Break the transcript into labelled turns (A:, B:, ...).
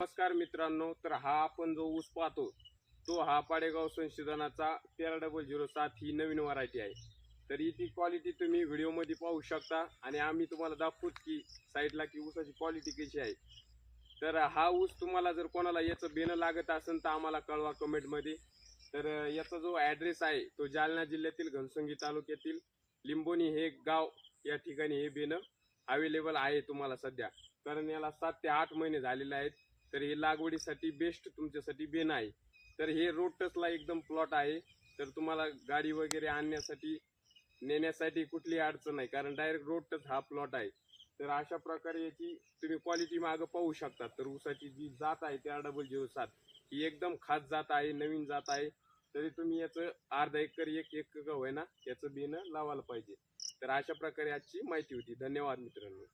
A: नमस्कार मित्रांनो, तर हा आपण जो ऊस पाहतो तो हा पाडेगाव संशोधनाचा 13-007 ही नवीन व्हरायटी आहे। तर ती क्वालिटी तुम्ही व्हिडिओमध्ये पाहू शकता आणि आम्ही तुम्हाला दाखवूच की साईडला की ऊसाची क्वालिटी कशी आहे। तर हा ऊस तुम्हाला जर कोणाला याचं बेणं लागत असेल तर आम्हाला कळवा कमेंटमध्ये। तर याचा जो ॲड्रेस आहे तो जालना जिल्ह्यातील घनसंगी तालुक्यातील लिंबोनी हे गाव, या ठिकाणी हे बेणं अवेलेबल आहे तुम्हाला सध्या, कारण याला 7 ते 8 महिने झालेले आहेत। तर हे लागवडीसाठी बेस्ट तुमच्यासाठी बेन आहे। तर हे रोड टचला एकदम प्लॉट आहे, तर तुम्हाला गाडी वगैरे आणण्यासाठी नेण्यासाठी कुठली अडचण नाही, कारण डायरेक्ट रोड टच हा प्लॉट आहे। तर अशा प्रकारे याची तुम्ही क्वालिटी मागं पाहू शकता। तर ऊसाची जी जात आहे 13-007 ही एकदम खास जात आहे, नवीन जात आहे। तरी तुम्ही याचं अर्धा एकर एक एकर होईना याचं बेन लावायला पाहिजे। तर अशा प्रकारे आजची माहिती होती। धन्यवाद मित्रांनो।